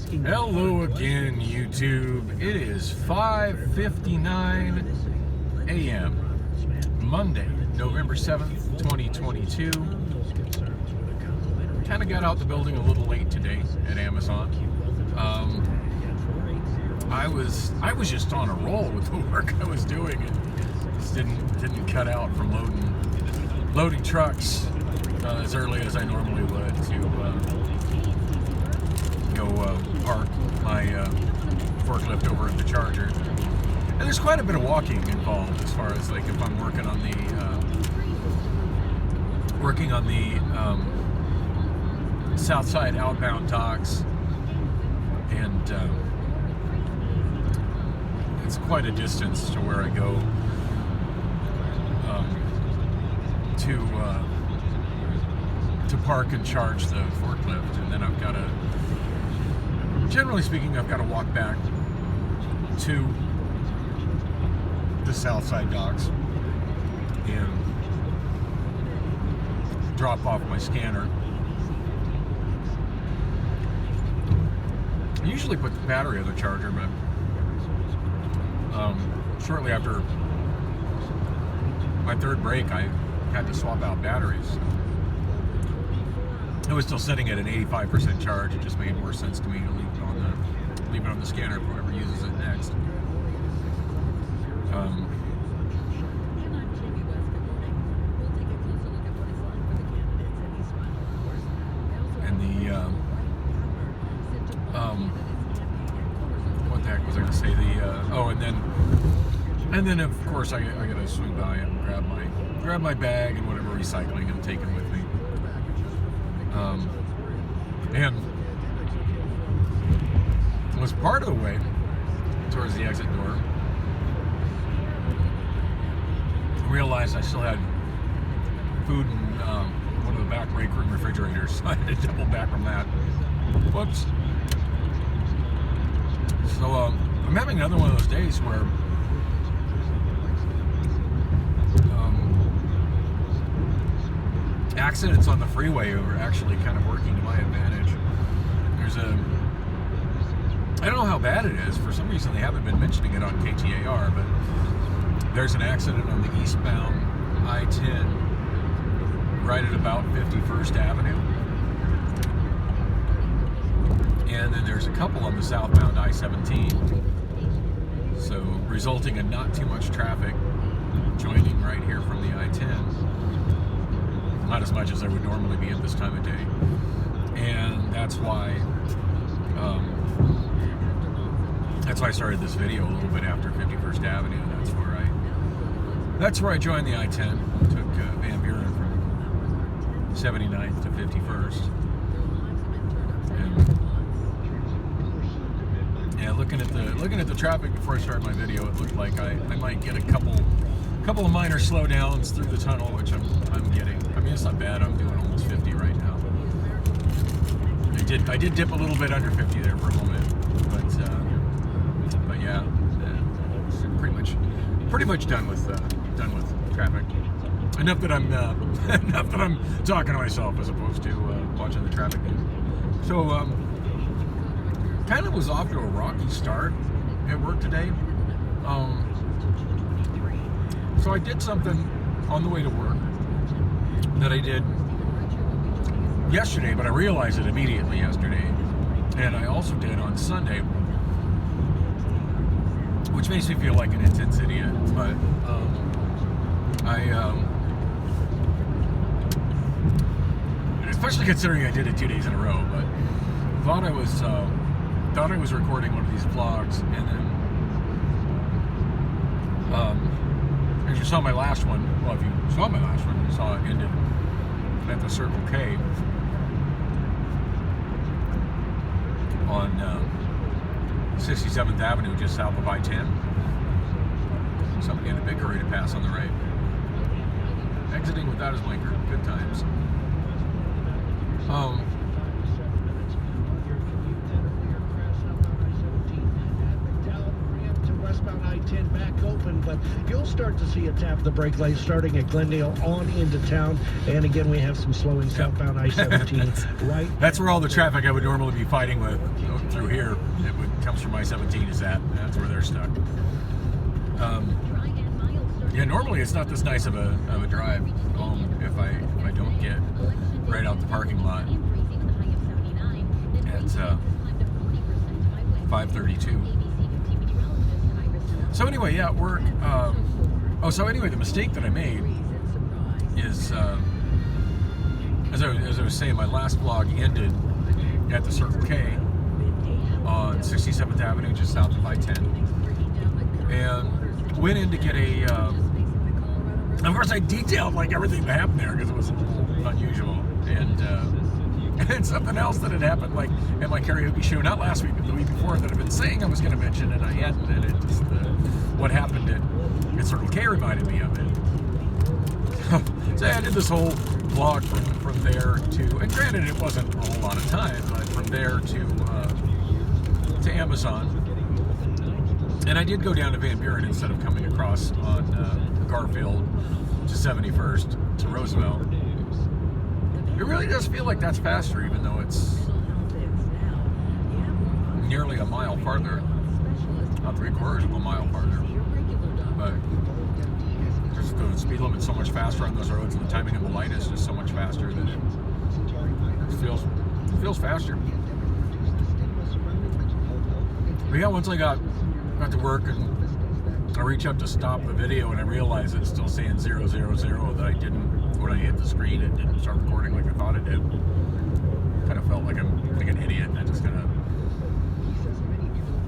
Hello again, YouTube. It is 5:59 a.m. Monday, November 7th, 2022. Kind of got out the building a little late today at Amazon. I was just on a roll with the work I was doing, and just didn't cut out from loading trucks as early as I normally would to go park my forklift over at the charger. And there's quite a bit of walking involved as far as like if I'm working on the south side outbound docks, and it's quite a distance to where I go to park and charge the forklift, and then I've got to, generally speaking, I've got to walk back to the south side docks and drop off my scanner. I usually put the battery on the charger, but shortly after my third break, I had to swap out batteries. It was still sitting at an 85% charge. It just made more sense to me to leave it on the scanner for whoever uses it next. What the heck was I going to say? And then of course I got to swing by and grab my bag and whatever recycling I'm taking with me. And was part of the way towards the exit door, I realized I still had food in one of the back break room refrigerators, so I had to double back from that. Whoops. So I'm having another one of those days where accidents on the freeway are actually kind of working to my advantage. I don't know how bad it is. For some reason they haven't been mentioning it on KTAR, but there's an accident on the eastbound I-10 right at about 51st Avenue. And then there's a couple on the southbound I-17. So resulting in not too much traffic joining right here from the I-10. Not as much as there would normally be at this time of day. And that's why I started this video a little bit after 51st Avenue. That's where I joined the I-10. Took Van Buren from 79th to 51st. And yeah, looking at the traffic before I started my video, it looked like I might get a couple of minor slowdowns through the tunnel, which I'm getting. I mean, it's not bad. I'm doing almost 50 right now. I did dip a little bit under 50 there for a moment, but yeah, pretty much done with traffic. Enough that I'm talking to myself as opposed to watching the traffic news. So kind of was off to a rocky start at work today. So I did something on the way to work that I did yesterday, but I realized it immediately yesterday. And I also did on Sunday, which makes me feel like an intense idiot. But especially considering I did it 2 days in a row, but thought I was recording one of these vlogs, and then as you saw my last one, well, if you saw my last one, you saw it ended at the Circle K on 67th Avenue, just south of I-10. Somebody in a big hurry to pass on the right. Exiting without his blinker. Good times. Back open, but you'll start to see a tap of the brake light starting at Glendale on into town. And again, we have some slowing southbound I-17 right. That's where all the traffic I would normally be fighting with through here, comes from I-17 is that. That's where they're stuck. Yeah, normally it's not this nice of a drive home if I don't get right out the parking lot at 5:32. So anyway, yeah, at work. So anyway, the mistake that I made is, as I was saying, my last vlog ended at the Circle K on 67th Avenue, just south of I-10, and went in to get a. Of course, I detailed like everything that happened there because it was a little unusual, and something else that had happened like at my karaoke show, not last week, but the week before, that I've been saying I was going to mention, and I hadn't. And it just what happened at Circle K reminded me of it. So I did this whole vlog from there to, and granted it wasn't a whole lot of time, but from there to Amazon. And I did go down to Van Buren instead of coming across on Garfield to 71st to Roosevelt. It really does feel like that's faster, even though it's nearly a mile farther, not 3/4 of a mile farther. But just the speed limit's so much faster on those roads, and the timing of the light is just so much faster that it feels faster. But yeah, once I got to work and I reach up to stop the video and I realize it's still saying 000, that I didn't, when I hit the screen, it didn't start recording like I thought it did. Kind of felt like I'm like an idiot, and I just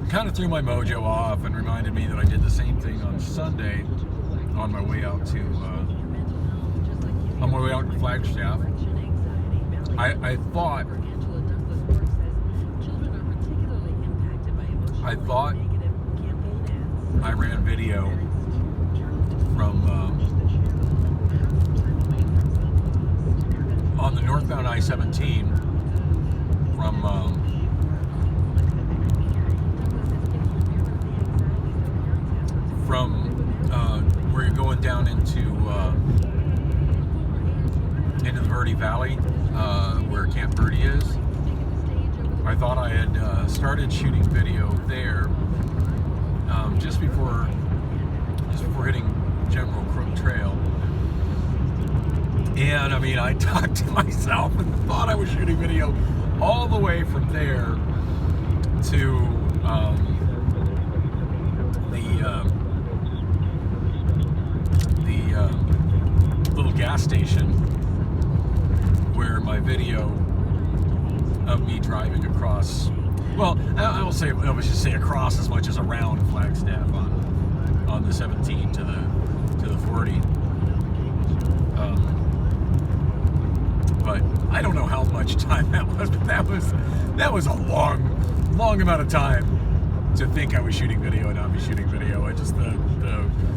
kind of threw my mojo off and reminded me that I did the same thing on Sunday on my way out to Flagstaff. I thought I ran video from on the northbound I-17 from where you're going down into the Verde Valley, where Camp Verde is. I thought I had started shooting video there just before hitting General Crook Trail. And I mean, I talked to myself and thought I was shooting video all the way from there to the little gas station where my video of me driving across, well, I will say, I was just say across as much as around Flagstaff on the 17 to the 40. But I don't know how much time that was, but that was a long amount of time to think I was shooting video and not be shooting video. It just the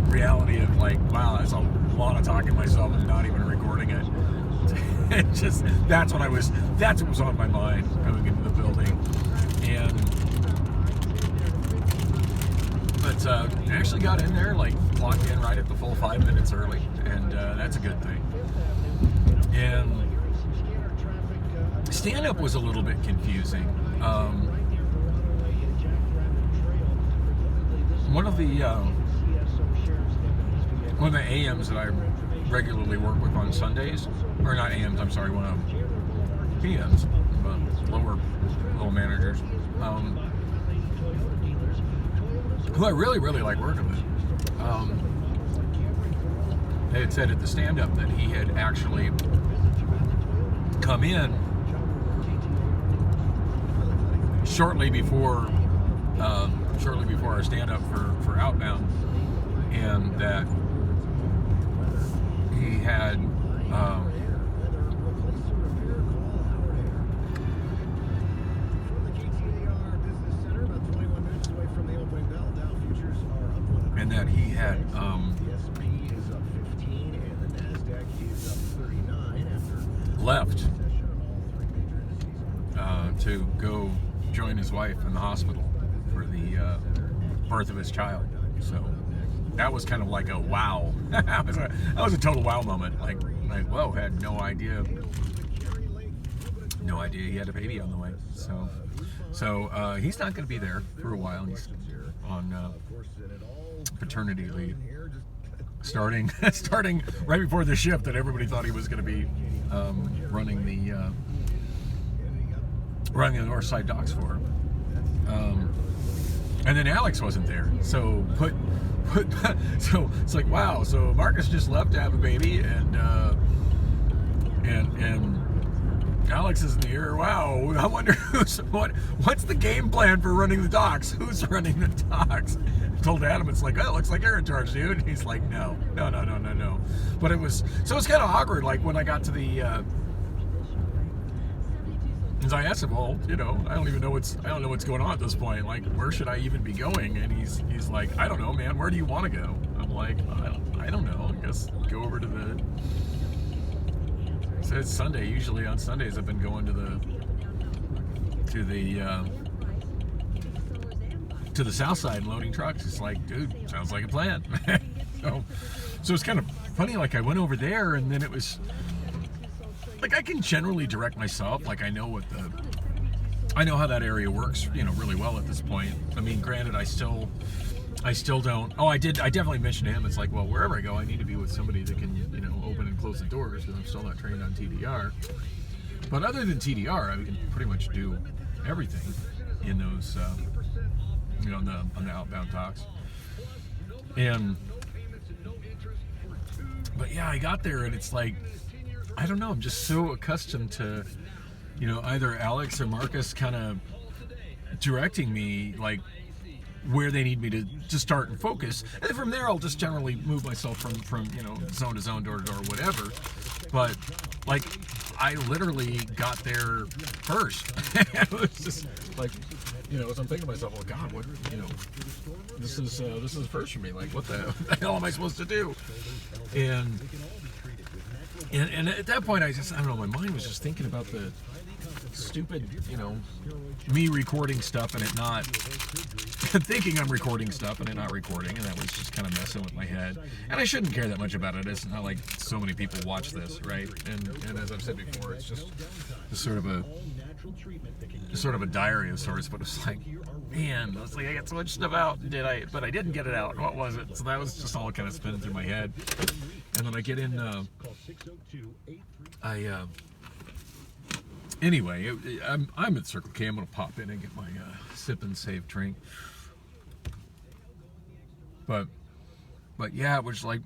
reality of like, wow, that's a lot of talking to myself and not even recording it. It just, that's what was on my mind going into the building. But I actually got in there, like clocked in right at the full 5 minutes early, and that's a good thing. And stand-up was a little bit confusing. One of the AMs that I regularly work with on Sundays, or not AMs, I'm sorry, one of PMs, lower managers, who I really like working with. They had said at the stand-up that he had actually come in shortly before our stand-up for Outbound, and that he had left to go join his wife in the hospital for the birth of his child. So that was kind of like a wow. that was a total wow moment. Like whoa, had no idea No idea he had a baby on the way. So he's not going to be there for a while. He's on paternity leave. Starting right before the shift that everybody thought he was going to be running the Northside docks for. And then Alex wasn't there, so so it's like, wow. So Marcus just left to have a baby, and Alex isn't here. Wow, I wonder what's the game plan for running the docks? Who's running the docks? I told Adam, it's like, oh, it looks like you're in charge, dude. And he's like, no. But it was kind of awkward. Like when I got to the, as I asked him, well, I don't know what's going on at this point. Like, where should I even be going? And he's like, I don't know, man. Where do you want to go? I'm like, I don't know. I guess go over to the. So it's Sunday. Usually on Sundays, I've been going to the south side and loading trucks. It's like, dude, sounds like a plan. So it's kind of funny. Like I went over there, and then it was like I can generally direct myself. Like I know how that area works, really well at this point. I mean, granted, I still don't. Oh, I definitely mentioned to him. It's like, well, wherever I go, I need to be with somebody that can, open and close the doors, because I'm still not trained on TDR. But other than TDR, I can pretty much do everything in those, on the outbound docks. But yeah, I got there, and it's like, I don't know. I'm just so accustomed to, either Alex or Marcus kind of directing me, like, where they need me to start and focus, and then from there I'll just generally move myself from zone to zone, door to door, whatever. But like I literally got there first. It was just like, so I'm thinking to myself, oh God, what, this is first for me. Like, what the hell am I supposed to do? And at that point I don't know, my mind was just thinking about the stupid, me recording stuff and it not thinking I'm recording stuff and it not recording, and that was just kind of messing with my head. And I shouldn't care that much about it. It's not like so many people watch this, right? And as I've said before, it's just sort of a diary of sorts. But it's like, man, it's like I got so much stuff out, but I didn't get it out. What was it? So that was just all kind of spinning through my head. And then I get in, anyway, I'm at Circle K. I'm gonna pop in and get my sip and save drink. But yeah, it was like,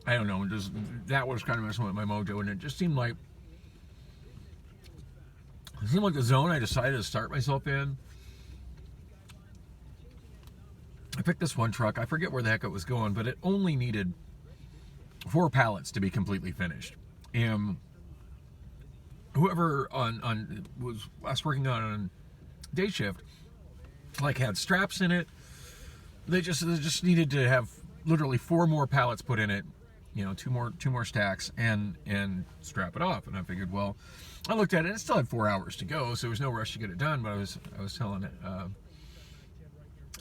I don't know, that was kind of messing with my mojo, and it just seemed like the zone I decided to start myself in. I picked this one truck. I forget where the heck it was going, but it only needed 4 pallets to be completely finished. And whoever was working on day shift, like, had straps in it. They just needed to have literally 4 more pallets put in it, 2 more stacks, and strap it off. And I figured, well, I looked at it, and it still had 4 hours to go, so there was no rush to get it done. But I was telling it,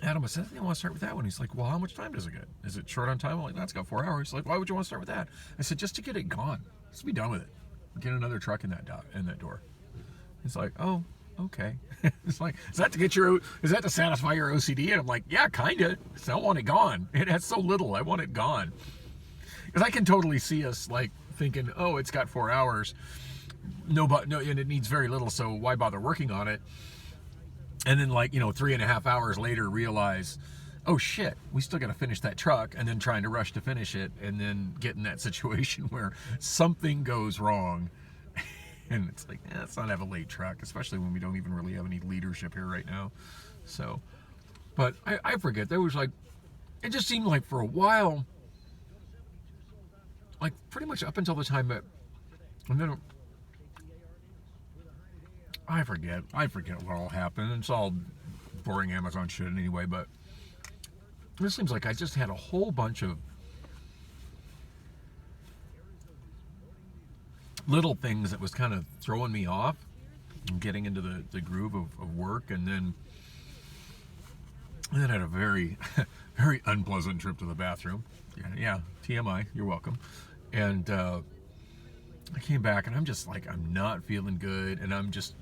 Adam, I said, I want to start with that one. He's like, well, how much time does it get? Is it short on time? I'm like, no, it's got 4 hours. He's like, why would you want to start with that? I said, just to get it gone. Just be done with it. Get another truck in that door. It's like, oh, okay. It's like, is that to satisfy your OCD? And I'm like, yeah, kind of. I don't want it gone. It has so little. I want it gone. Because I can totally see us like thinking, oh, it's got 4 hours. No, and it needs very little, so why bother working on it? And then, 3.5 hours later, realize, oh shit, we still got to finish that truck, and then trying to rush to finish it, and then get in that situation where something goes wrong. And it's like, let's not have a late truck, especially when we don't even really have any leadership here right now. So, but I forget, there was it just seemed like for a while, like pretty much up until the time that, and then I forget what all happened. It's all boring Amazon shit anyway, but it seems like I just had a whole bunch of little things that was kind of throwing me off and getting into the groove of work, and then had a very, very unpleasant trip to the bathroom. Yeah, TMI, you're welcome. And I came back and I'm just like, I'm not feeling good, and I'm just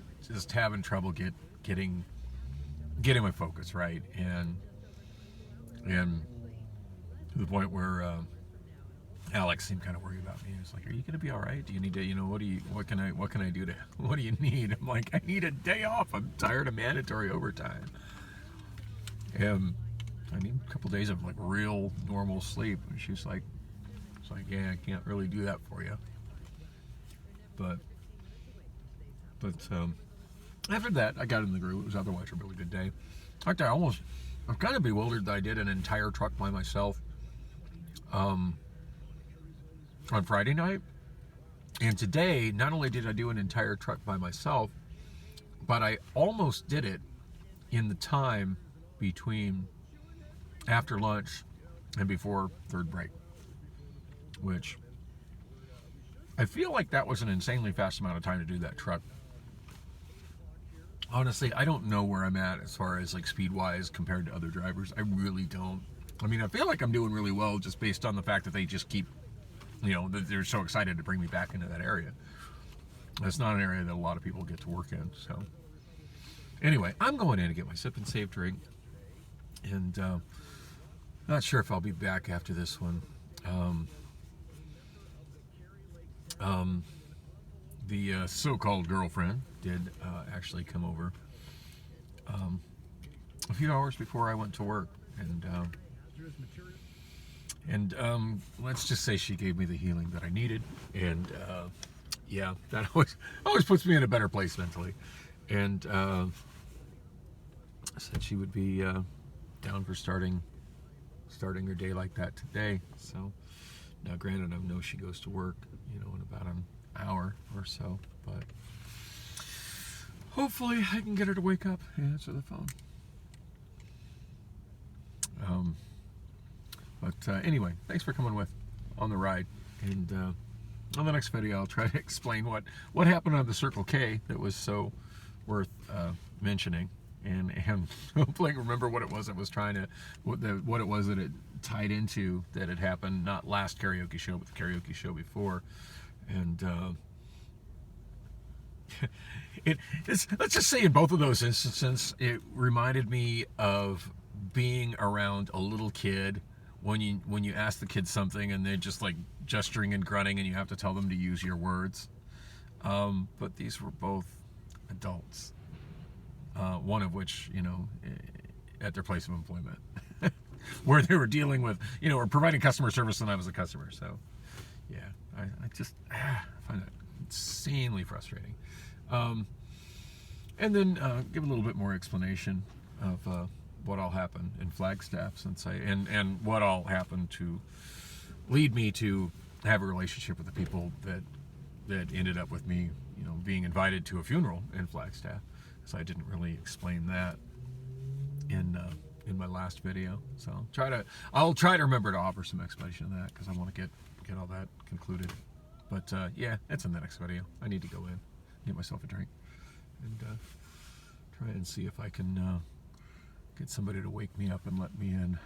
having trouble getting my focus right, and to the point where Alex seemed kind of worried about me. He was like, "Are you going to be all right? Do you need to, what can I do to, what do you need?" I'm like, "I need a day off. I'm tired of mandatory overtime. And I need a couple days of like real normal sleep." And she's like, "It's like, yeah, I can't really do that for you." But after that, I got in the groove. It was otherwise a really good day. In fact, I'm kind of bewildered that I did an entire truck by myself on Friday night. And today, not only did I do an entire truck by myself, but I almost did it in the time between after lunch and before third break, which I feel like that was an insanely fast amount of time to do that truck. Honestly, I don't know where I'm at as far as like speed-wise compared to other drivers. I really don't. I mean, I feel like I'm doing really well just based on the fact that they just keep, they're so excited to bring me back into that area. That's not an area that a lot of people get to work in. So anyway, I'm going in to get my Sip and Save drink, and not sure if I'll be back after this one. The so-called girlfriend did actually come over a few hours before I went to work, and let's just say she gave me the healing that I needed, and yeah, that always puts me in a better place mentally. And said she would be down for starting her day like that today. So now, granted, I know she goes to work, in about an hour or so, but hopefully I can get her to wake up and answer the phone. But anyway, thanks for coming with on the ride, and on the next video I'll try to explain what happened on the Circle K that was so worth mentioning, and hopefully I can remember what it was I was trying to, what it was that it tied into, that had happened not last karaoke show but the karaoke show before. And let's just say in both of those instances, it reminded me of being around a little kid when you ask the kid something and they're just like gesturing and grunting and you have to tell them to use your words. But these were both adults, one of which, at their place of employment, where they were dealing with, or providing customer service, and I was a customer. So yeah, I just find that insanely frustrating. And then give a little bit more explanation of what all happened in Flagstaff, and what all happened to lead me to have a relationship with the people that ended up with me, being invited to a funeral in Flagstaff. So I didn't really explain that in my last video. So I'll try to remember to offer some explanation of that, because I want to get all that concluded. But yeah, that's in the next video. I need to go in, get myself a drink, and try and see if I can get somebody to wake me up and let me in.